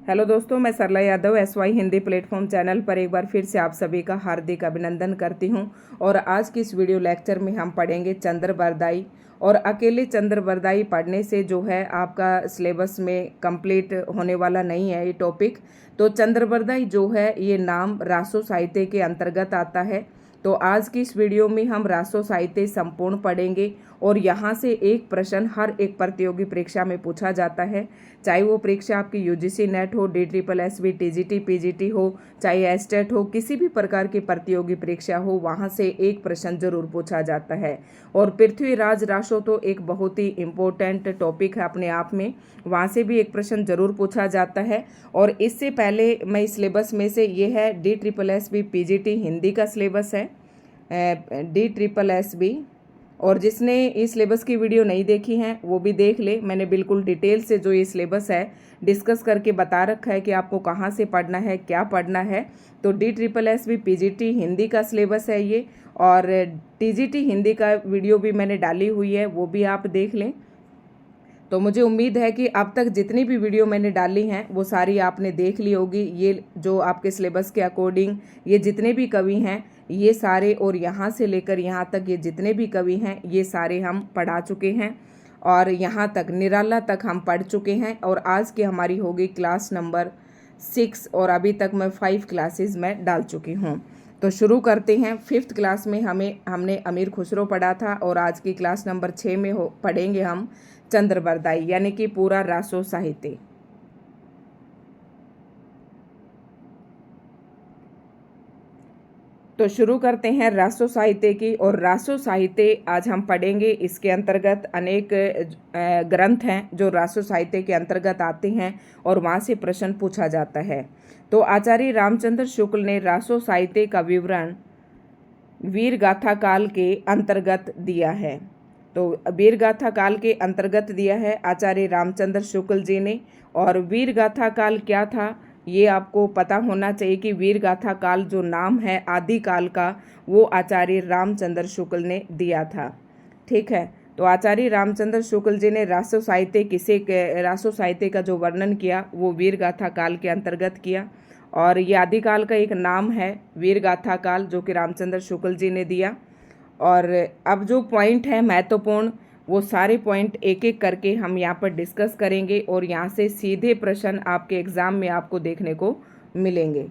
Hello दोस्तों, मैं Sarla Yadav SY Hindi platform channel पर एक बार फिर से आप सभी का हार्दिक अभिनंदन करती हूं। और आज की इस वीडियो लेक्चर में हम पढ़ेंगे चंद्रबरदाई। और अकेले चंद्रबरदाई पढ़ने से जो है आपका सिलेबस में कंप्लीट होने वाला नहीं है ये टॉपिक। तो चंद्रबरदाई जो है ये नाम रासो साहित्य के अंतर्गत आता है। तो आज की इस वीडियो में हम रासो साहित्य संपूर्ण पढ़ेंगे और यहाँ से एक प्रश्न हर एक प्रतियोगी परीक्षा में पूछा जाता है, चाहे वो परीक्षा आपकी UGC नेट हो, DSSB, TGT, PGT हो, चाहे एस्टेट हो, किसी भी प्रकार की प्रतियोगी परीक्षा हो, वहाँ से एक प्रश्न जरूर पूछा जाता है। और पृथ्वीराज रासो तो एक बहुत ही इम्पोर्टेंट टॉपिक है अपने आप में, वहाँ से भी एक प्रश्न जरूर पूछा जाता है। और इससे पहले मैं इस सिलेबस में से ये है DSSB PGT हिंदी का सिलेबस है, DSSB। और जिसने इस सिलेबस की वीडियो नहीं देखी है वो भी देख ले। मैंने बिल्कुल डिटेल से जो ये सिलेबस है डिस्कस करके बता रखा है कि आपको कहाँ से पढ़ना है, क्या पढ़ना है। तो DSSB PGT हिंदी का सिलेबस है ये, और TGT हिंदी का वीडियो भी मैंने डाली हुई है, वो भी आप देख लें। तो मुझे उम्मीद है कि अब तक जितनी भी वीडियो मैंने डाली हैं वो सारी आपने देख ली होगी। ये जो आपके सिलेबस के अकॉर्डिंग ये जितने भी कवि हैं ये सारे, और यहाँ से लेकर यहाँ तक ये जितने भी कवि हैं ये सारे हम पढ़ा चुके हैं, और यहाँ तक निराला तक हम पढ़ चुके हैं। और आज की हमारी होगी क्लास नंबर 6, और अभी तक मैं 5 क्लासेस में डाल चुकी हूँ। तो शुरू करते हैं। 5th क्लास में हमने अमीर खुसरो पढ़ा था, और आज की क्लास नंबर 6 में पढ़ेंगे हम चंद्रबरदाई, यानी कि पूरा रासो साहित्य। तो शुरू करते हैं रासो साहित्य की। और रासो साहित्य आज हम पढ़ेंगे, इसके अंतर्गत अनेक ग्रंथ हैं जो रासो साहित्य के अंतर्गत आते हैं और वहाँ से प्रश्न पूछा जाता है। तो आचार्य रामचंद्र शुक्ल ने रासो साहित्य का विवरण वीर गाथा काल के अंतर्गत दिया है। तो वीर गाथा काल के अंतर्गत दिया है आचार्य रामचंद्र शुक्ल जी ने। और वीर गाथा काल क्या था ये आपको पता होना चाहिए कि वीर गाथा काल जो नाम है आदि काल का, वो आचार्य रामचंद्र शुक्ल ने दिया था। ठीक है, तो आचार्य रामचंद्र शुक्ल जी ने रासो साहित्य का जो वर्णन किया वो वीर गाथा काल के अंतर्गत किया। और ये आदिकाल का एक नाम है वीर गाथा काल, जो कि रामचंद्र शुक्ल जी ने दिया। और अब जो पॉइंट है महत्वपूर्ण, वो सारे पॉइंट एक एक करके हम यहाँ पर डिस्कस करेंगे, और यहाँ से सीधे प्रश्न आपके एग्जाम में आपको देखने को मिलेंगे।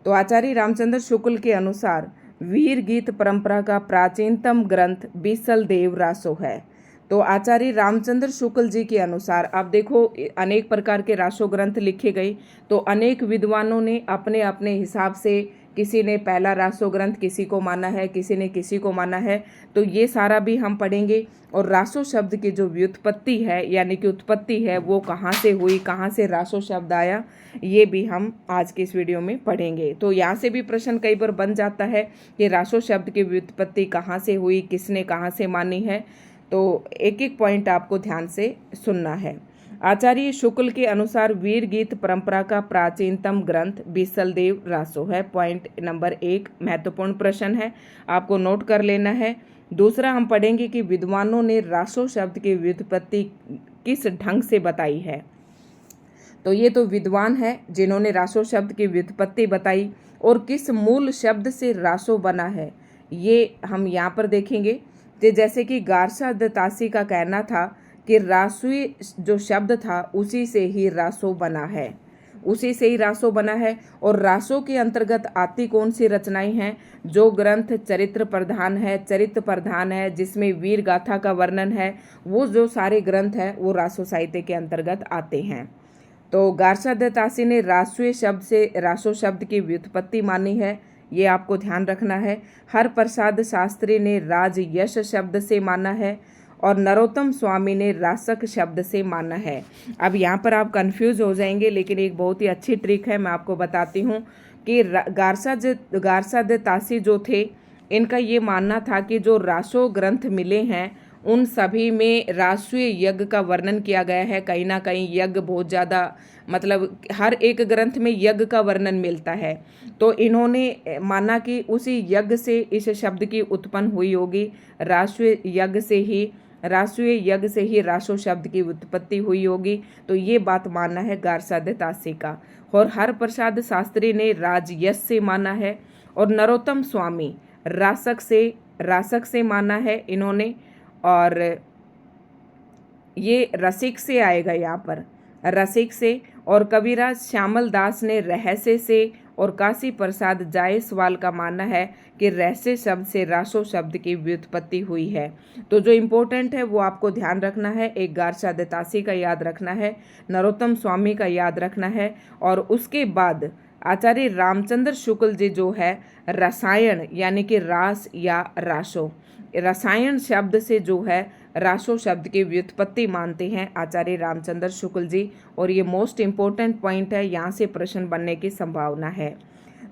तो आचार्य रामचंद्र शुक्ल के अनुसार वीर गीत परंपरा का प्राचीनतम ग्रंथ बीसल देव रासो है। तो आचार्य रामचंद्र शुक्ल जी के अनुसार, अब देखो अनेक प्रकार के रासो ग्रंथ लिखे गए, तो अनेक विद्वानों ने अपने अपने हिसाब से, किसी ने पहला रासो ग्रंथ किसी को माना है, किसी ने किसी को माना है। तो ये सारा भी हम पढ़ेंगे। और रासो शब्द की जो व्युत्पत्ति है, यानी कि उत्पत्ति है, वो कहाँ से हुई, कहाँ से रासो शब्द आया, ये भी हम आज के इस वीडियो में पढ़ेंगे। तो यहाँ से भी प्रश्न कई बार बन जाता है कि रासो शब्द की व्युत्पत्ति कहाँ से हुई, किसने कहाँ से मानी है। तो एक एक पॉइंट आपको ध्यान से सुनना है। आचार्य शुक्ल के अनुसार वीर गीत परंपरा का प्राचीनतम ग्रंथ बीसल देव रासो है। पॉइंट नंबर 1 महत्वपूर्ण प्रश्न है, आपको नोट कर लेना है। दूसरा हम पढ़ेंगे कि विद्वानों ने रासो शब्द की व्युत्पत्ति किस ढंग से बताई है। तो ये तो विद्वान है जिन्होंने रासो शब्द की व्युत्पत्ति बताई, और किस मूल शब्द से रासो बना है ये हम यहाँ पर देखेंगे। जैसे कि गारसा दत्तासी का कहना था कि रासुई जो शब्द था उसी से ही रासो बना है, उसी से ही रासो बना है। और रासो के अंतर्गत आती कौन सी रचनाएं हैं? जो ग्रंथ चरित्र प्रधान है, जिसमें वीर गाथा का वर्णन है, वो जो सारे ग्रंथ हैं वो रासो साहित्य के अंतर्गत आते हैं। तो गारसा दत्तासी ने रासुई शब्द से रासो शब्द की व्युत्पत्ति मानी है, ये आपको ध्यान रखना है। हर प्रसाद शास्त्री ने राज यश शब्द से माना है, और नरोत्तम स्वामी ने रासक शब्द से माना है। अब यहाँ पर आप कंफ्यूज हो जाएंगे, लेकिन एक बहुत ही अच्छी ट्रिक है, मैं आपको बताती हूँ कि गारसा दत्तासी जो थे, इनका ये मानना था कि जो रासो ग्रंथ मिले हैं उन सभी में रासुई यज्ञ का वर्णन किया गया है। कहीं ना कहीं यज्ञ बहुत ज़्यादा, मतलब हर एक ग्रंथ में यज्ञ का वर्णन मिलता है। तो इन्होंने माना कि उसी यज्ञ से इस शब्द की उत्पन्न हुई होगी, रासुई यज्ञ से ही रासुए यज्ञ से ही रासो शब्द की उत्पत्ति हुई होगी। तो ये बात मानना है गारसाद तासी का। और हर प्रसाद शास्त्री ने राजयश से माना है, और नरोत्तम स्वामी रासक से माना है इन्होंने, और ये रसिक से आएगा यहाँ पर, रसिक से। और कबीराज श्यामल दास ने रहस्य से, और काशी प्रसाद जायसवाल का मानना है कि रहस्य शब्द से रासो शब्द की व्युत्पत्ति हुई है। तो जो इम्पोर्टेंट है वो आपको ध्यान रखना है, एक गारसाद तासी का याद रखना है, नरोत्तम स्वामी का याद रखना है, और उसके बाद आचार्य रामचंद्र शुक्ल जी जो है रसायन यानी कि रास या रासो, रसायन शब्द से जो है रासो शब्द की व्युत्पत्ति मानते हैं आचार्य रामचंद्र शुक्ल जी। और ये मोस्ट इम्पोर्टेंट पॉइंट है, यहाँ से प्रश्न बनने की संभावना है।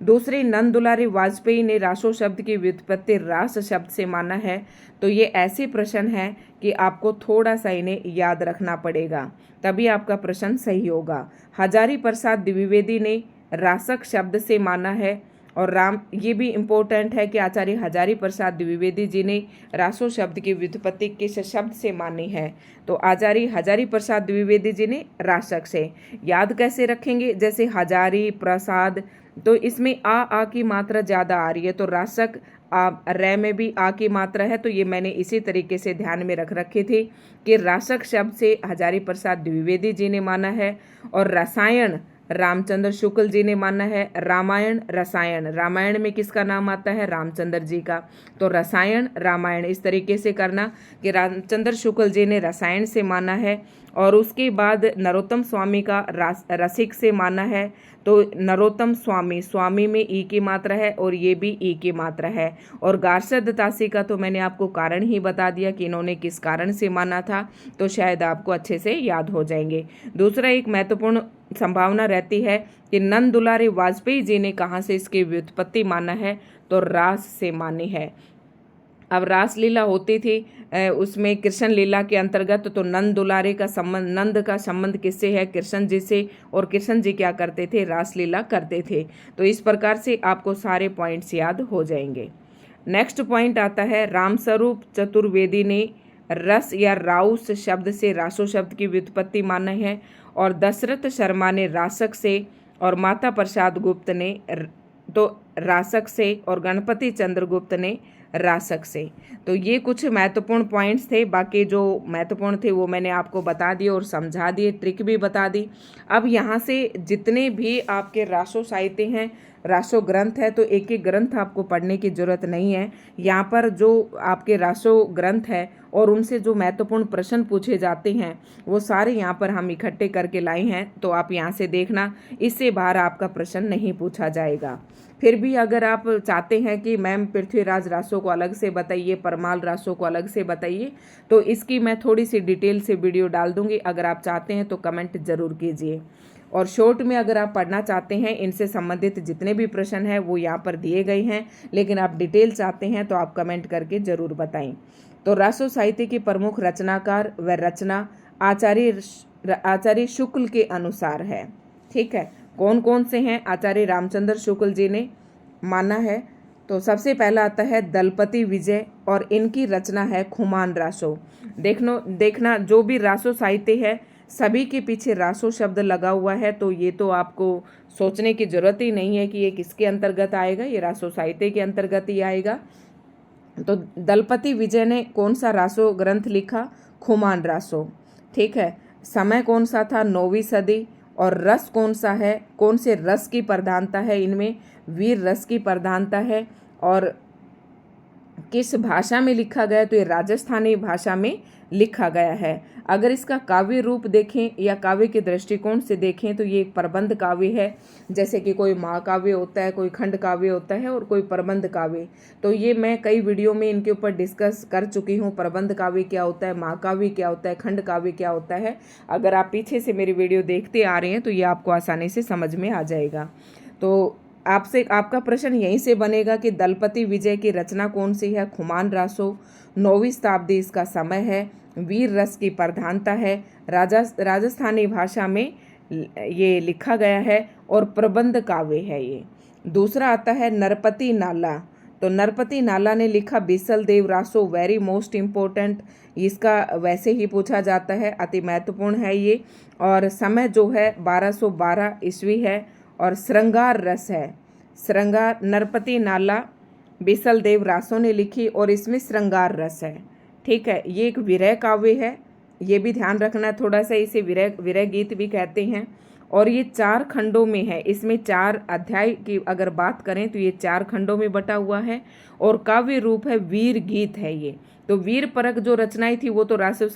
दूसरे, नंद दुलारी वाजपेयी ने रासो शब्द की व्युत्पत्ति रास शब्द से माना है। तो ये ऐसे प्रश्न हैं कि आपको थोड़ा सा इन्हें याद रखना पड़ेगा, तभी आपका प्रश्न सही होगा। हजारी प्रसाद द्विवेदी ने रासक शब्द से माना है, और ये भी इम्पोर्टेंट है कि आचार्य हजारी प्रसाद द्विवेदी जी ने रासो शब्द की व्युत्पत्ति किस शब्द से मानी है। तो आचार्य हजारी प्रसाद द्विवेदी जी ने रासक से। याद कैसे रखेंगे, जैसे हजारी प्रसाद, तो इसमें आ की मात्रा ज़्यादा आ रही है, तो रासक रे में भी आ की मात्रा है। तो ये मैंने इसी तरीके से ध्यान में रख रखी थी कि रासक शब्द से हजारी प्रसाद द्विवेदी जी ने माना है, और रसायन रामचंद्र शुक्ल जी ने माना है। रामायण रसायन, रामायण में किसका नाम आता है, रामचंद्र जी का। तो रसायन रामायण इस तरीके से करना कि रामचंद्र शुक्ल जी ने रसायन से माना है। और उसके बाद नरोत्तम स्वामी का रसिक से माना है। तो नरोत्तम स्वामी, स्वामी में ई की मात्रा है और ये भी ई की मात्रा है। और गारसाद तासी का तो मैंने आपको कारण ही बता दिया कि इन्होंने किस कारण से माना था, तो शायद आपको अच्छे से याद हो जाएंगे। दूसरा, एक महत्वपूर्ण संभावना रहती है कि नंद दुलारी वाजपेयी जी ने कहाँ से इसकी व्युत्पत्ति माना है, तो रास से मानी है। अब रासलीला होती थी उसमें कृष्ण लीला के अंतर्गत, तो नंद दुलारे का संबंध, नंद का संबंध किससे है, कृष्ण जी से, और कृष्ण जी क्या करते थे, रासलीला करते थे। तो इस प्रकार से आपको सारे पॉइंट्स याद हो जाएंगे। नेक्स्ट पॉइंट आता है, रामस्वरूप चतुर्वेदी ने रस या राउस शब्द से रासो शब्द की व्युत्पत्ति माना है, और दशरथ शर्मा ने रासक से, और माता प्रसाद गुप्त ने तो रासक से, और गणपति चंद्रगुप्त ने रासक से। तो ये कुछ महत्वपूर्ण पॉइंट्स थे, बाकी जो महत्वपूर्ण थे वो मैंने आपको बता दिए और समझा दिए, ट्रिक भी बता दी। अब यहाँ से जितने भी आपके रासो साहित्य हैं, रासो ग्रंथ है, तो एक एक ग्रंथ आपको पढ़ने की जरूरत नहीं है। यहाँ पर जो आपके रासो ग्रंथ है और उनसे जो महत्वपूर्ण प्रश्न पूछे जाते हैं वो सारे यहाँ पर हम इकट्ठे करके लाए हैं। तो आप यहाँ से देखना, इससे बाहर आपका प्रश्न नहीं पूछा जाएगा। फिर भी अगर आप चाहते हैं कि मैम पृथ्वीराज रासो को अलग से बताइए, परमाल रासो को अलग से बताइए, तो इसकी मैं थोड़ी सी डिटेल से वीडियो डाल दूंगी। अगर आप चाहते हैं तो कमेंट जरूर कीजिए। और शॉर्ट में अगर आप पढ़ना चाहते हैं, इनसे संबंधित जितने भी प्रश्न हैं वो यहाँ पर दिए गए हैं, लेकिन आप डिटेल चाहते हैं तो आप कमेंट करके जरूर बताएं। तो रासो साहित्य की प्रमुख रचनाकार व रचना आचार्य शुक्ल के अनुसार है। ठीक है, कौन कौन से हैं, आचार्य रामचंद्र शुक्ल जी ने माना है। तो सबसे पहला आता है दलपति विजय, और इनकी रचना है खुमान रासो। देखना जो भी रासो साहित्य है सभी के पीछे रासो शब्द लगा हुआ है, तो ये तो आपको सोचने की जरूरत ही नहीं है कि ये किसके अंतर्गत आएगा, ये रासो साहित्य के अंतर्गत ही आएगा। तो दलपति विजय ने कौन सा रासो ग्रंथ लिखा, खुमान रासो। ठीक है, समय कौन सा था, 9वीं सदी, और रस कौन सा है, कौन से रस की प्रधानता है, इनमें वीर रस की प्रधानता है, और किस भाषा में लिखा गया, तो ये राजस्थानी भाषा में लिखा गया है। अगर इसका काव्य रूप देखें या काव्य के दृष्टिकोण से देखें तो ये एक प्रबंध काव्य है। जैसे कि कोई महाकाव्य होता है, कोई खंड काव्य होता है और कोई प्रबंध काव्य। तो ये मैं कई वीडियो में इनके ऊपर डिस्कस कर चुकी हूँ, प्रबंध काव्य क्या होता है, महाकाव्य क्या होता है, खंड काव्य क्या होता है। अगर आप पीछे से मेरी वीडियो देखते आ रहे हैं तो ये आपको आसानी से समझ में आ जाएगा। तो आपका प्रश्न यहीं से बनेगा कि दलपति विजय की रचना कौन सी है, खुमान रासो, 9वीं शताब्दी इसका समय है, वीर रस की प्रधानता है, राजस्थानी भाषा में ये लिखा गया है और प्रबंध काव्य है ये। दूसरा आता है नरपति नाला। तो नरपति नाला ने लिखा बीसल देव रासो, वेरी मोस्ट इम्पोर्टेंट, इसका वैसे ही पूछा जाता है, अति महत्वपूर्ण है ये। और समय जो है 1212 ईस्वी है और श्रृंगार रस है। श्रृंगार नरपति नाला बीसल देव रासो ने लिखी और इसमें श्रृंगार रस है। ठीक है, ये एक विरह काव्य है, ये भी ध्यान रखना थोड़ा सा, इसे विरह गीत भी कहते हैं। और ये 4 खंडों में है, इसमें 4 अध्याय की अगर बात करें तो ये 4 खंडों में बटा हुआ है और काव्य रूप है, वीर गीत है ये। तो वीर परक जो रचनाएं थी वो तो रासो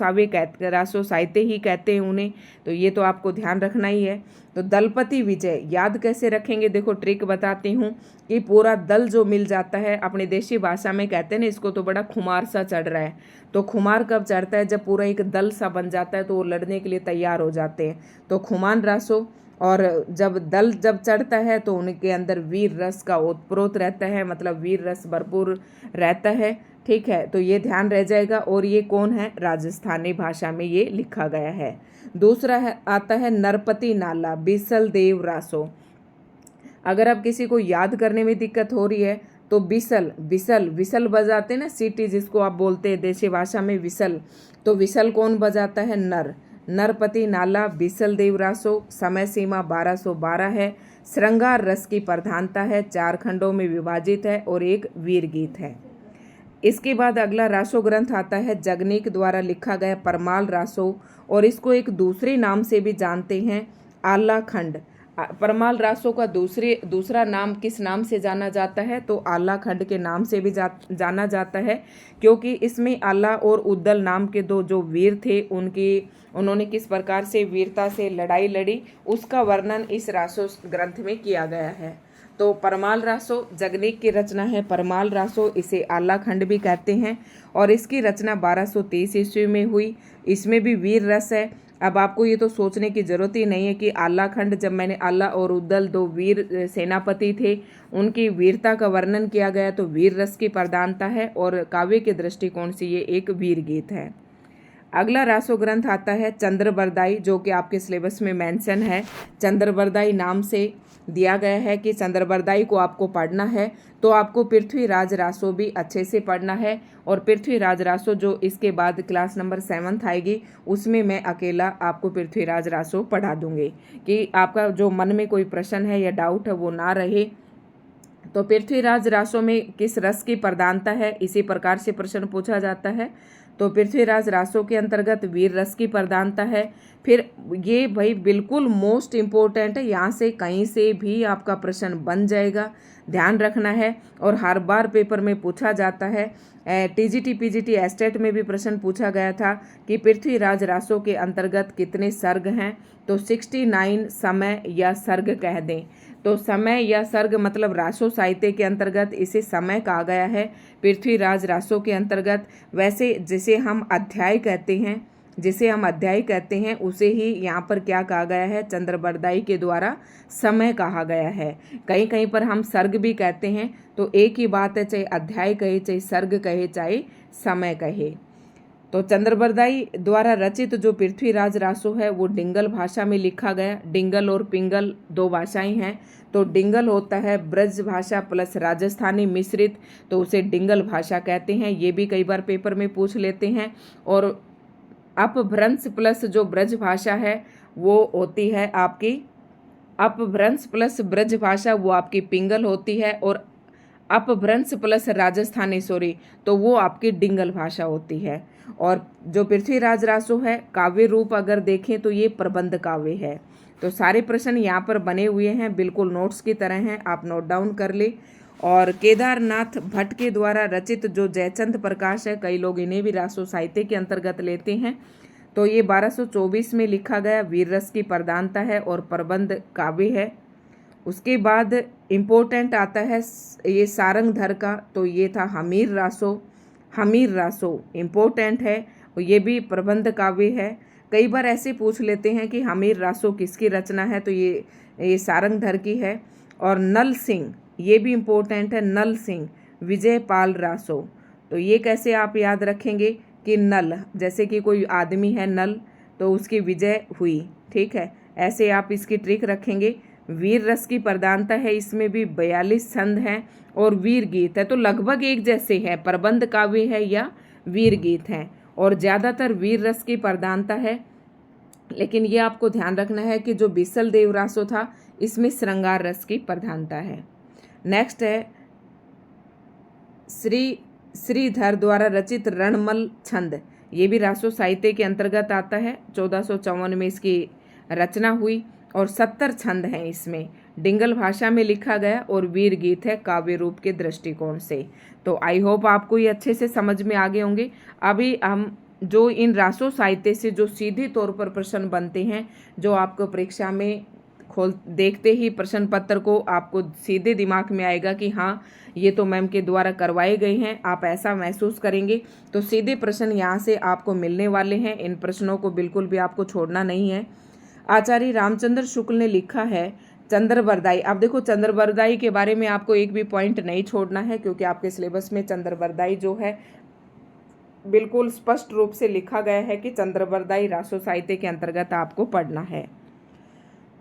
साहित्य ही कहते हैं उन्हें, तो ये तो आपको ध्यान रखना ही है। तो दलपति विजय याद कैसे रखेंगे, देखो ट्रिक बताती हूँ कि पूरा दल जो मिल जाता है, अपनी देशी भाषा में कहते हैं ना इसको, तो बड़ा खुमार सा चढ़ रहा है। तो खुमार कब चढ़ता है, जब पूरा एक दल सा बन जाता है तो वो लड़ने के लिए तैयार हो जाते हैं, तो खुमान रासो। और जब दल चढ़ता है तो उनके अंदर वीर रस का ओतप्रोत रहता है, मतलब वीर रस भरपूर रहता है। ठीक है, तो ये ध्यान रह जाएगा। और ये कौन है, राजस्थानी भाषा में ये लिखा गया है। दूसरा है आता है नरपति नाला बीसल देव रासो। अगर अब किसी को याद करने में दिक्कत हो रही है तो विसल बजाते ना, सीटी जिसको आप बोलते हैं देशी भाषा में विसल, तो विसल कौन बजाता है, नरपति नाला बीसल देव रासो। समय सीमा 1212 है। श्रृंगार रस की प्रधानता है, 4 खंडों में विभाजित है और एक वीर गीत है। इसके बाद अगला रासो ग्रंथ आता है जगनीक द्वारा लिखा गया परमाल रासो, और इसको एक दूसरे नाम से भी जानते हैं, आला खंड। परमाल रासो का दूसरा नाम किस नाम से जाना जाता है, तो आला खंड के नाम से भी जाना जाता है, क्योंकि इसमें आला और उद्दल नाम के 2 जो वीर थे उन्होंने किस प्रकार से वीरता से लड़ाई लड़ी उसका वर्णन इस रासो ग्रंथ में किया गया है। तो परमाल रासो जगनीक की रचना है। परमाल रासो इसे आला खंड भी कहते हैं और इसकी रचना 1230 ईस्वी में हुई। इसमें भी वीर रस है। अब आपको ये तो सोचने की जरूरत ही नहीं है कि आला खंड, जब मैंने आला और उद्दल 2 वीर सेनापति थे उनकी वीरता का वर्णन किया गया, तो वीर रस की प्रधानता है और काव्य के दृष्टिकोण से ये एक वीर गीत है। अगला रासो ग्रंथ आता है चंद्रबरदाई, जो कि आपके सिलेबस में मेंशन है। चंद्रबरदाई नाम से दिया गया है कि चंद्रबरदाई को आपको पढ़ना है तो आपको पृथ्वीराज रासो भी अच्छे से पढ़ना है। और पृथ्वीराज रासो जो इसके बाद क्लास नंबर 7 आएगी उसमें मैं अकेला आपको पृथ्वीराज रासो पढ़ा दूंगी, कि आपका जो मन में कोई प्रश्न है या डाउट है वो ना रहे। तो पृथ्वीराज रासो में किस रस की प्रधानता है, इसी प्रकार से प्रश्न पूछा जाता है। तो पृथ्वीराज रासो के अंतर्गत वीर रस की प्रधानता है। फिर ये भाई बिल्कुल मोस्ट इम्पोर्टेंट है, यहाँ से कहीं से भी आपका प्रश्न बन जाएगा, ध्यान रखना है। और हर बार पेपर में पूछा जाता है। टीजीटी पीजीटी एस्टेट में भी प्रश्न पूछा गया था कि पृथ्वीराज रासो के अंतर्गत कितने सर्ग हैं, तो 69 समय या सर्ग कह दें। तो समय या सर्ग मतलब रासो साहित्य के अंतर्गत इसे समय कहा गया है पृथ्वीराज रासो के अंतर्गत। वैसे जिसे हम अध्याय कहते हैं उसे ही यहाँ पर क्या कहा गया है, चंद्रबरदाई के द्वारा समय कहा गया है। कहीं कहीं पर हम सर्ग भी कहते हैं, तो एक ही बात है, चाहे अध्याय कहे, चाहे सर्ग कहे, चाहे समय कहे। तो चंद्रबरदाई द्वारा रचित जो पृथ्वीराज रासो है वो डिंगल भाषा में लिखा गया। डिंगल और पिंगल 2 भाषाएं हैं। तो डिंगल होता है ब्रज भाषा प्लस राजस्थानी मिश्रित, तो उसे डिंगल भाषा कहते हैं। ये भी कई बार पेपर में पूछ लेते हैं। और अपभ्रंश प्लस जो ब्रज भाषा है वो होती है आपकी, अपभ्रंश प्लस ब्रज भाषा वो आपकी पिंगल होती है, और अपभ्रंश प्लस राजस्थानी तो वो आपकी डिंगल भाषा होती है। और जो पृथ्वीराज रासो है काव्य रूप अगर देखें तो ये प्रबंध काव्य है। तो सारे प्रश्न यहाँ पर बने हुए हैं, बिल्कुल नोट्स की तरह हैं, आप नोट डाउन कर ले। और केदारनाथ भट्ट के द्वारा रचित जो जयचंद प्रकाश है, कई लोग इन्हें भी रासो साहित्य के अंतर्गत लेते हैं। तो ये 1224 में लिखा गया वीर रस की प्रधानता है और प्रबंध काव्य है। उसके बाद इम्पोर्टेंट आता है ये सारंगधर का, तो ये था हमीर रासो इम्पोर्टेंट है, ये भी प्रबंध काव्य है। कई बार ऐसे पूछ लेते हैं कि हमीर रासो किसकी रचना है, तो ये सारंगधर की है। और नल सिंह ये भी इम्पोर्टेंट है, नल सिंह विजयपाल रासो। तो ये कैसे आप याद रखेंगे कि नल, जैसे कि कोई आदमी है नल तो उसकी विजय हुई, ठीक है, ऐसे आप इसकी ट्रिक रखेंगे। वीर रस की प्रधानता है, इसमें भी 42 छंद हैं और वीर गीत है, तो लगभग एक जैसे है, प्रबंध काव्य है या वीर गीत है, और ज़्यादातर वीर रस की प्रधानता है। लेकिन ये आपको ध्यान रखना है कि जो बीसल देवरासो था इसमें श्रृंगार रस की प्रधानता है। नेक्स्ट है श्रीधर द्वारा रचित रणमल छंद, ये भी रासो साहित्य के अंतर्गत आता है। 1454 में इसकी रचना हुई और 70 छंद हैं इसमें, डिंगल भाषा में लिखा गया और वीर गीत है काव्य रूप के दृष्टिकोण से। तो आई होप आपको ये अच्छे से समझ में आ गए होंगे। अभी हम जो इन रासो साहित्य से जो सीधे तौर पर प्रश्न बनते हैं, जो आपको परीक्षा में देखते ही प्रश्न पत्र को आपको सीधे दिमाग में आएगा कि हाँ ये तो मैम के द्वारा करवाए गए हैं, आप ऐसा महसूस करेंगे, तो सीधे प्रश्न यहाँ से आपको मिलने वाले हैं। इन प्रश्नों को बिल्कुल भी आपको छोड़ना नहीं है। आचार्य रामचंद्र शुक्ल ने लिखा है चंद्रबरदाई। अब देखो चंद्रबरदाई के बारे में आपको एक भी पॉइंट नहीं छोड़ना है, क्योंकि आपके सिलेबस में चंद्रबरदाई जो है बिल्कुल स्पष्ट रूप से लिखा गया है कि चंद्रबरदाई रासो साहित्य के अंतर्गत आपको पढ़ना है।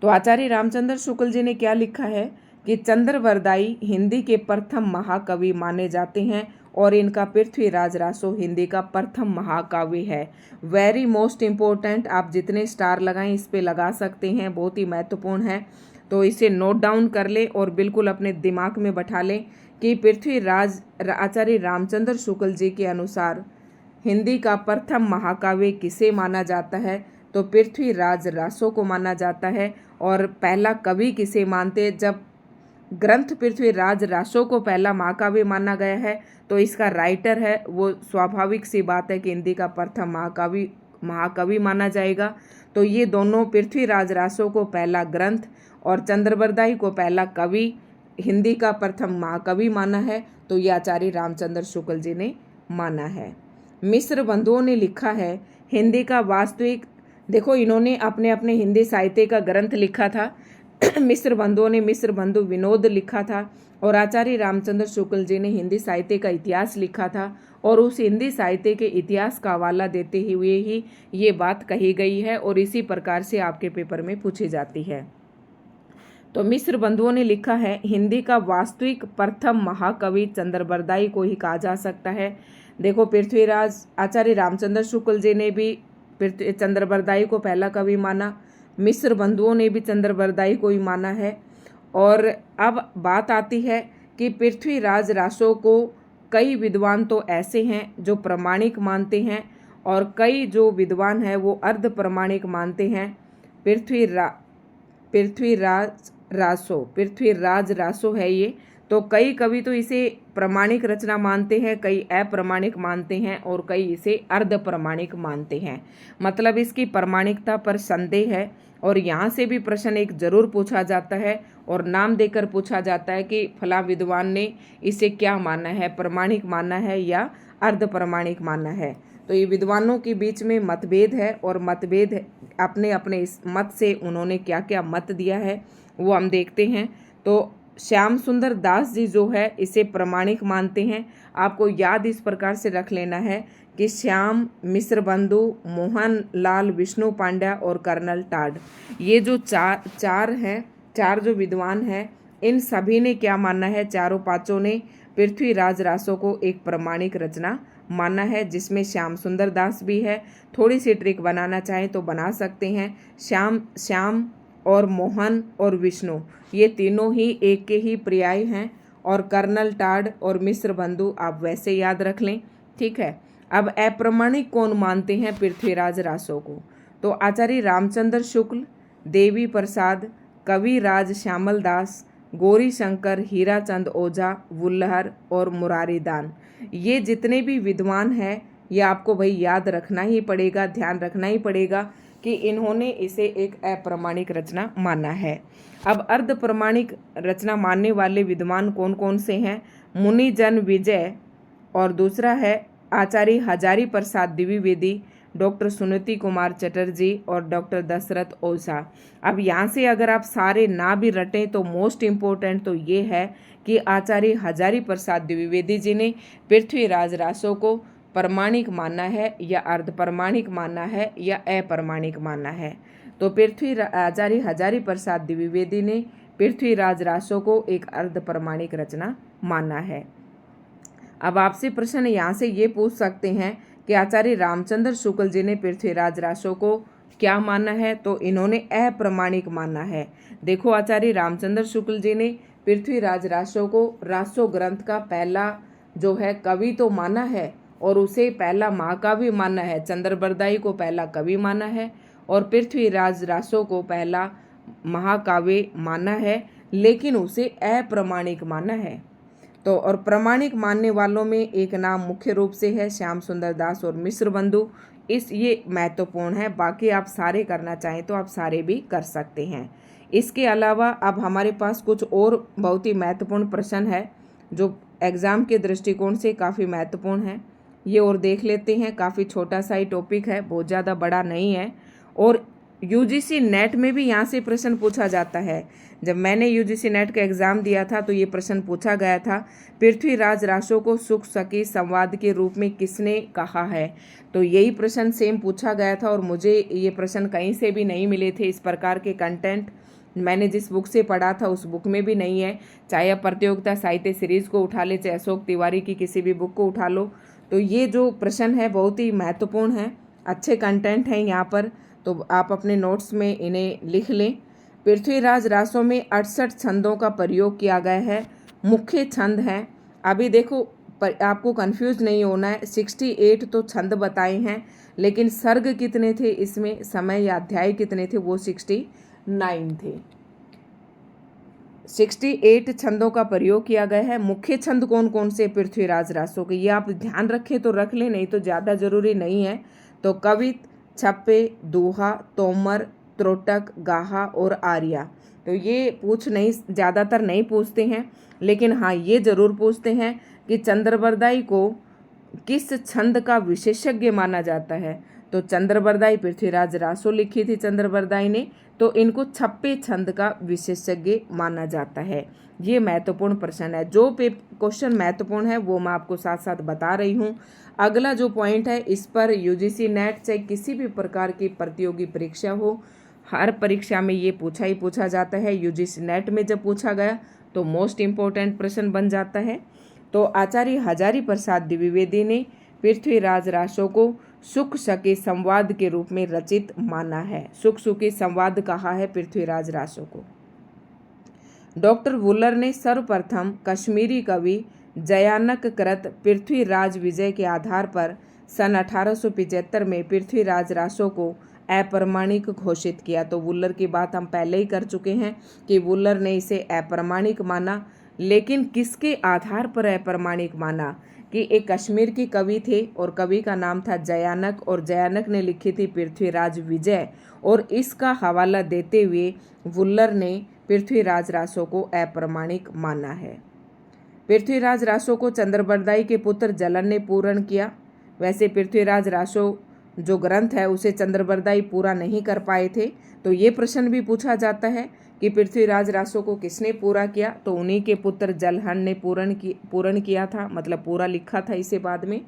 तो आचार्य रामचंद्र शुक्ल जी ने क्या लिखा है कि चंद्रबरदाई हिंदी के प्रथम महाकवि माने जाते हैं और इनका पृथ्वीराज रासो हिंदी का प्रथम महाकाव्य है। वेरी मोस्ट इम्पोर्टेंट, आप जितने स्टार लगाएं इस पे लगा सकते हैं, बहुत ही महत्वपूर्ण है। तो इसे नोट डाउन कर लें और बिल्कुल अपने दिमाग में बैठा लें कि पृथ्वीराज आचार्य रामचंद्र शुक्ल जी के अनुसार हिंदी का प्रथम महाकाव्य किसे माना जाता है, तो पृथ्वीराज रासो को माना जाता है। और पहला कवि किसे मानते, जब ग्रंथ पृथ्वीराज रासो को पहला महाकाव्य माना गया है तो इसका राइटर है वो स्वाभाविक सी बात है कि हिंदी का प्रथम महाकवि माना जाएगा। तो ये दोनों पृथ्वीराज रासो को पहला ग्रंथ और चंद्रबरदाई को पहला कवि हिंदी का प्रथम महाकवि माना है, तो ये आचार्य रामचंद्र शुक्ल जी ने माना है। मिश्र बंधुओं ने लिखा है हिंदी का वास्तविक, देखो इन्होंने अपने अपने हिंदी साहित्य का ग्रंथ लिखा था। मिश्र बंधुओं ने मिश्र बंधु विनोद लिखा था और आचार्य रामचंद्र शुक्ल जी ने हिंदी साहित्य का इतिहास लिखा था, और उस हिंदी साहित्य के इतिहास का हवाला देते हुए ही ये बात कही गई है और इसी प्रकार से आपके पेपर में पूछी जाती है। तो मिश्र बंधुओं ने लिखा है हिंदी का वास्तविक प्रथम महाकवि चंद्रबरदाई को ही कहा जा सकता है। देखो पृथ्वीराज आचार्य रामचंद्र शुक्ल जी ने भी चंद्रबरदाई को पहला कवि माना, मिश्र बंधुओं ने भी चंद्रबरदाई को ही माना है। और अब बात आती है कि पृथ्वीराज रासो को कई विद्वान तो ऐसे हैं जो प्रमाणिक मानते हैं और कई जो विद्वान हैं वो अर्ध प्रमाणिक मानते हैं। पृथ्वीराज रासो है ये, तो कई कवि तो इसे प्रमाणिक रचना मानते हैं, कई अप्रमाणिक मानते हैं और कई इसे अर्ध प्रमाणिक मानते हैं। मतलब इसकी प्रमाणिकता पर संदेह है और यहाँ से भी प्रश्न एक जरूर पूछा जाता है और नाम देकर पूछा जाता है कि फला विद्वान ने इसे क्या माना है, प्रमाणिक माना है या अर्ध प्रमाणिक माना है। तो ये विद्वानों के बीच में मतभेद है और मतभेद अपने अपने इस मत से उन्होंने क्या क्या मत दिया है वो हम देखते हैं। तो श्याम सुंदर दास जी जो है इसे प्रमाणिक मानते हैं। आपको याद इस प्रकार से रख लेना है कि श्याम, मिश्र बंधु, मोहन लाल, विष्णु पांड्या और कर्नल टाड, ये जो चार जो विद्वान हैं इन सभी ने क्या माना है, चारों पांचों ने पृथ्वीराज रासो को एक प्रमाणिक रचना माना है, जिसमें श्याम सुंदर दास भी है। थोड़ी सी ट्रिक बनाना चाहें तो बना सकते हैं। श्याम और मोहन और विष्णु ये तीनों ही एक के ही पर्याय हैं और कर्नल टाड और मिश्र बंधु आप वैसे याद रख लें, ठीक है। अब अप्रमाणिक कौन मानते हैं पृथ्वीराज रासो को, तो आचार्य रामचंद्र शुक्ल, देवी प्रसाद, कविराज श्यामल दास, गौरी शंकर, हीराचंद ओझा, वुल्लहर और मुरारी दान, ये जितने भी विद्वान हैं ये आपको भाई याद रखना ही पड़ेगा, ध्यान रखना ही पड़ेगा कि इन्होंने इसे एक अप्रमाणिक रचना माना है। अब अर्ध प्रमाणिक रचना मानने वाले विद्वान कौन कौन से हैं, मुनि जन विजय और दूसरा है आचार्य हजारी प्रसाद द्विवेदी, डॉक्टर सुनीति कुमार चटर्जी और डॉक्टर दशरथ ओझा। अब यहाँ से अगर आप सारे ना भी रटें तो मोस्ट इम्पोर्टेंट तो ये है कि आचार्य हजारी प्रसाद द्विवेदी जी ने पृथ्वीराज रासो को प्रमाणिक माना है या अर्ध प्रमाणिक माना है या अप्रमाणिक माना है। तो आचार्य हजारी प्रसाद द्विवेदी ने पृथ्वीराज रासो को एक अर्ध प्रमाणिक रचना माना है। अब आपसे प्रश्न यहाँ से ये पूछ सकते हैं कि आचार्य रामचंद्र शुक्ल जी ने पृथ्वीराज रासो को क्या माना है, तो इन्होंने अप्रमाणिक माना है। देखो, आचार्य रामचंद्र शुक्ल जी ने पृथ्वीराज रासो को रासो ग्रंथ का पहला जो है कवि तो माना है और उसे पहला महाकाव्य माना है। चंद्रबरदाई को पहला कवि माना है और पृथ्वीराज रासो को पहला महाकाव्य माना है, लेकिन उसे अप्रमाणिक माना है। तो और प्रमाणिक मानने वालों में एक नाम मुख्य रूप से है श्याम सुंदर दास और मिश्र बंधु। ये महत्वपूर्ण है। बाकी आप सारे करना चाहें तो आप सारे भी कर सकते हैं। इसके अलावा अब हमारे पास कुछ और बहुत ही महत्वपूर्ण प्रश्न है जो एग्ज़ाम के दृष्टिकोण से काफ़ी महत्वपूर्ण है। ये और देख लेते हैं। काफ़ी छोटा सा ही टॉपिक है, बहुत ज़्यादा बड़ा नहीं है। और यूजीसी नेट में भी यहाँ से प्रश्न पूछा जाता है। जब मैंने यूजीसी नेट का एग्ज़ाम दिया था तो ये प्रश्न पूछा गया था, पृथ्वीराज रासो को सुख सखी संवाद के रूप में किसने कहा है। तो यही प्रश्न सेम पूछा गया था और मुझे ये प्रश्न कहीं से भी नहीं मिले थे। इस प्रकार के कंटेंट मैंने जिस बुक से पढ़ा था उस बुक में भी नहीं है। चाहे आप प्रतियोगिता साहित्य सीरीज को उठा ले, चाहे अशोक तिवारी की किसी भी बुक को उठा लो, तो ये जो प्रश्न है बहुत ही महत्वपूर्ण है। अच्छे कंटेंट हैं यहाँ पर, तो आप अपने नोट्स में इन्हें लिख लें। पृथ्वीराज रासो में 68 छंदों का प्रयोग किया गया है। मुख्य छंद हैं, अभी देखो आपको कंफ्यूज नहीं होना है, 68 तो छंद बताए हैं, लेकिन सर्ग कितने थे इसमें, समय या अध्याय कितने थे, वो 69 थे। 68 छंदों का प्रयोग किया गया है। मुख्य छंद कौन कौन से पृथ्वीराज रासो के, ये आप ध्यान रखें तो रख लें, नहीं तो ज़्यादा जरूरी नहीं है। तो कवित, छप्पे, दोहा, तोमर, त्रोटक, गाहा और आर्या। तो ये ज़्यादातर नहीं पूछते हैं, लेकिन हाँ ये जरूर पूछते हैं कि चंद्रबरदाई को किस छंद का विशेषज्ञ माना जाता है। तो चंद्रबरदाई, पृथ्वीराज रासो लिखी थी चंद्रबरदाई ने, तो इनको छप्पे छंद का विशेषज्ञ माना जाता है। ये महत्वपूर्ण प्रश्न है। जो क्वेश्चन महत्वपूर्ण है वो मैं आपको साथ साथ बता रही हूँ। अगला जो पॉइंट है, इस पर यूजीसी नेट चाहे किसी भी प्रकार की प्रतियोगी परीक्षा हो, हर परीक्षा में ये पूछा जाता है। यूजीसी नेट में जब पूछा गया तो मोस्ट इम्पोर्टेंट प्रश्न बन जाता है। तो आचार्य हजारी प्रसाद द्विवेदी ने पृथ्वीराज रासो को सुख सखी संवाद के रूप में रचित माना है। सुख सखी संवाद कहा है पृथ्वीराज रासो को। डॉक्टर वुलर ने सर्वप्रथम कश्मीरी कवि जयानक कृत पृथ्वीराज विजय के आधार पर सन 1875 में पृथ्वीराज रासो को अप्रमाणिक घोषित किया। तो वुलर की बात हम पहले ही कर चुके हैं कि वुलर ने इसे अप्रमाणिक माना, लेकिन किसके आधार पर अप्रमाणिक माना कि एक कश्मीर के कवि थे और कवि का नाम था जयानक, और जयानक ने लिखी थी पृथ्वीराज विजय, और इसका हवाला देते हुए वुलर ने पृथ्वीराज रासो को अप्रमाणिक माना है। पृथ्वीराज रासो को चंद्रबरदाई के पुत्र जलन ने पूर्ण किया। वैसे पृथ्वीराज रासो जो ग्रंथ है उसे चंद्रबरदाई पूरा नहीं कर पाए थे, तो ये प्रश्न भी पूछा जाता है कि पृथ्वीराज रासो को किसने पूरा किया। तो उन्हीं के पुत्र जलहन ने पूर्ण किया था, मतलब पूरा लिखा था इसे बाद में।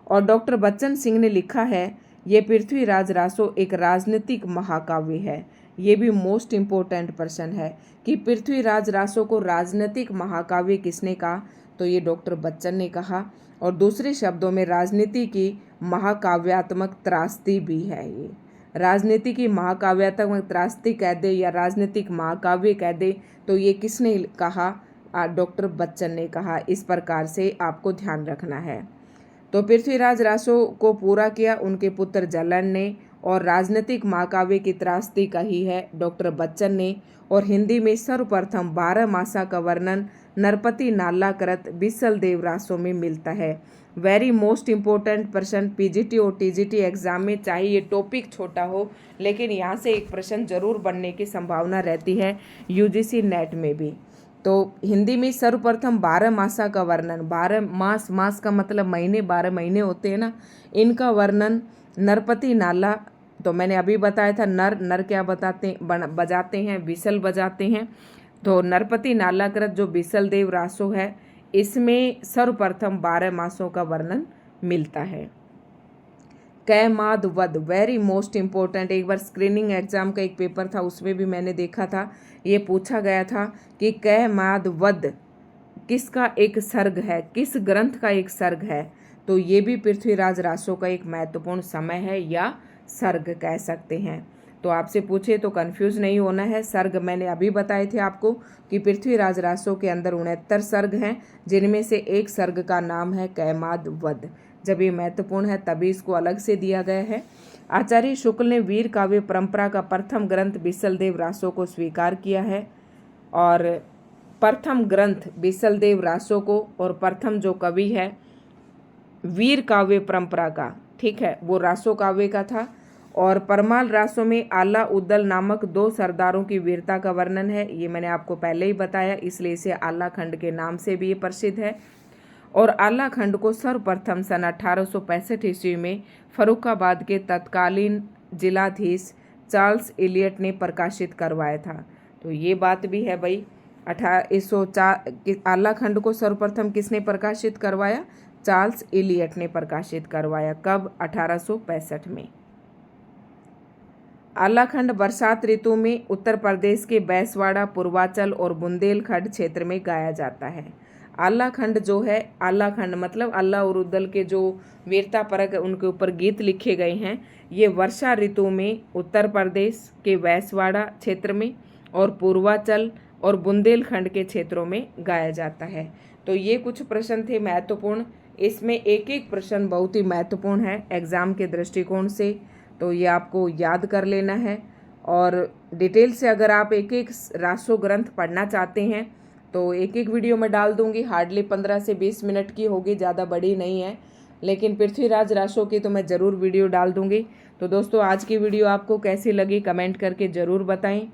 और डॉक्टर बच्चन सिंह ने लिखा है ये पृथ्वीराज रासो एक राजनीतिक महाकाव्य है। ये भी मोस्ट इम्पोर्टेंट प्रश्न है कि पृथ्वीराज रासो को राजनीतिक महाकाव्य किसने कहा। तो ये डॉक्टर बच्चन ने कहा, और दूसरे शब्दों में राजनीति की महाकाव्यात्मक त्रासदी भी है। ये राजनीति की महाकाव्यात्मक त्रासदी कह दे या राजनीतिक महाकाव्य कह दे, तो ये किसने कहा, डॉक्टर बच्चन ने कहा। इस प्रकार से आपको ध्यान रखना है। तो पृथ्वीराज रासो को पूरा किया उनके पुत्र जलन ने, और राजनीतिक महाकाव्य की त्रासदी कही है डॉक्टर बच्चन ने। और हिंदी में सर्वप्रथम 12 मासा का वर्णन नरपति नाला कृत बिसल देव रासो में मिलता है। वेरी मोस्ट इम्पोर्टेंट प्रश्न पीजीटी और टीजीटी एग्जाम में, चाहे ये टॉपिक छोटा हो, लेकिन यहाँ से एक प्रश्न जरूर बनने की संभावना रहती है यूजीसी नेट में भी। तो हिंदी में सर्वप्रथम 12 मासा का वर्णन, 12 मास का मतलब महीने, 12 महीने होते हैं ना, इनका वर्णन नरपति नाला, तो मैंने अभी बताया था नर क्या बजाते हैं, बिसल बजाते हैं। तो नरपति नालाकृत जो बिसल देव रासो है, इसमें सर्वप्रथम 12 मासों का वर्णन मिलता है। कै माद वद, वेरी मोस्ट इम्पोर्टेंट। एक बार स्क्रीनिंग एग्जाम का एक पेपर था, उसमें भी मैंने देखा था, ये पूछा गया था कि कै माद वद किसका एक सर्ग है, किस ग्रंथ का एक सर्ग है। तो ये भी पृथ्वीराज रासो का एक महत्वपूर्ण समय है या सर्ग कह सकते हैं। तो आपसे पूछे तो कंफ्यूज नहीं होना है। सर्ग मैंने अभी बताए थे आपको कि पृथ्वीराज रासो के अंदर 69 सर्ग हैं, जिनमें से एक सर्ग का नाम है कैमाद वध। जब ये महत्वपूर्ण है तभी इसको अलग से दिया गया है। आचार्य शुक्ल ने वीर काव्य परंपरा का प्रथम ग्रंथ बिसलदेव रासो को स्वीकार किया है, और प्रथम ग्रंथ बिसलदेव रासो को और प्रथम जो कवि है वीर काव्य परंपरा का, ठीक है, वो रासो काव्य का था। और परमाल रासो में आला उद्दल नामक 2 सरदारों की वीरता का वर्णन है। ये मैंने आपको पहले ही बताया, इसलिए इसे आला खंड के नाम से भी ये प्रसिद्ध है। और आला खंड को सर्वप्रथम सन 1865 ईस्वी में फर्रुखाबाद के तत्कालीन जिलाधीश चार्ल्स इलियट ने प्रकाशित करवाया था। तो ये बात भी है भाई, 1804 आला खंड को सर्वप्रथम किसने प्रकाशित करवाया? चार्ल्स इलियट ने प्रकाशित करवाया। कब? 1865 में। आलाखंड बरसात ऋतु में उत्तर प्रदेश के बैसवाड़ा, पूर्वांचल और बुंदेलखंड क्षेत्र में गाया जाता है। आलाखंड जो है, आलाखंड मतलब अल्लाह और उद्दल के जो वीरता परक उनके ऊपर गीत लिखे गए हैं, ये वर्षा ऋतु में उत्तर प्रदेश के बैसवाड़ा क्षेत्र में और पूर्वांचल और बुंदेलखंड के क्षेत्रों में गाया जाता है। तो ये कुछ प्रश्न थे महत्वपूर्ण। इसमें एक एक प्रश्न बहुत ही महत्वपूर्ण है एग्जाम के दृष्टिकोण से, तो ये आपको याद कर लेना है। और डिटेल से अगर आप एक एक रासो ग्रंथ पढ़ना चाहते हैं तो एक एक वीडियो में डाल दूंगी, हार्डली 15 से 20 मिनट की होगी, ज़्यादा बड़ी नहीं है। लेकिन पृथ्वीराज रासो की तो मैं ज़रूर वीडियो डाल दूंगी। तो दोस्तों, आज की वीडियो आपको कैसी लगी कमेंट करके ज़रूर बताएं।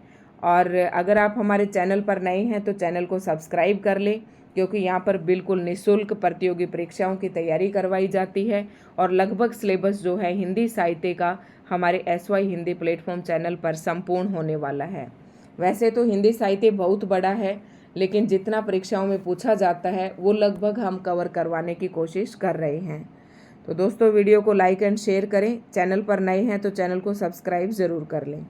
और अगर आप हमारे चैनल पर नए हैं तो चैनल को सब्सक्राइब कर लें, क्योंकि यहाँ पर बिल्कुल निःशुल्क प्रतियोगी परीक्षाओं की तैयारी करवाई जाती है। और लगभग सिलेबस जो है हिंदी साहित्य का हमारे SY हिंदी प्लेटफॉर्म चैनल पर संपूर्ण होने वाला है। वैसे तो हिंदी साहित्य बहुत बड़ा है, लेकिन जितना परीक्षाओं में पूछा जाता है वो लगभग हम कवर करवाने की कोशिश कर रहे हैं। तो दोस्तों, वीडियो को लाइक एंड शेयर करें। चैनल पर नए हैं तो चैनल को सब्सक्राइब ज़रूर कर लें।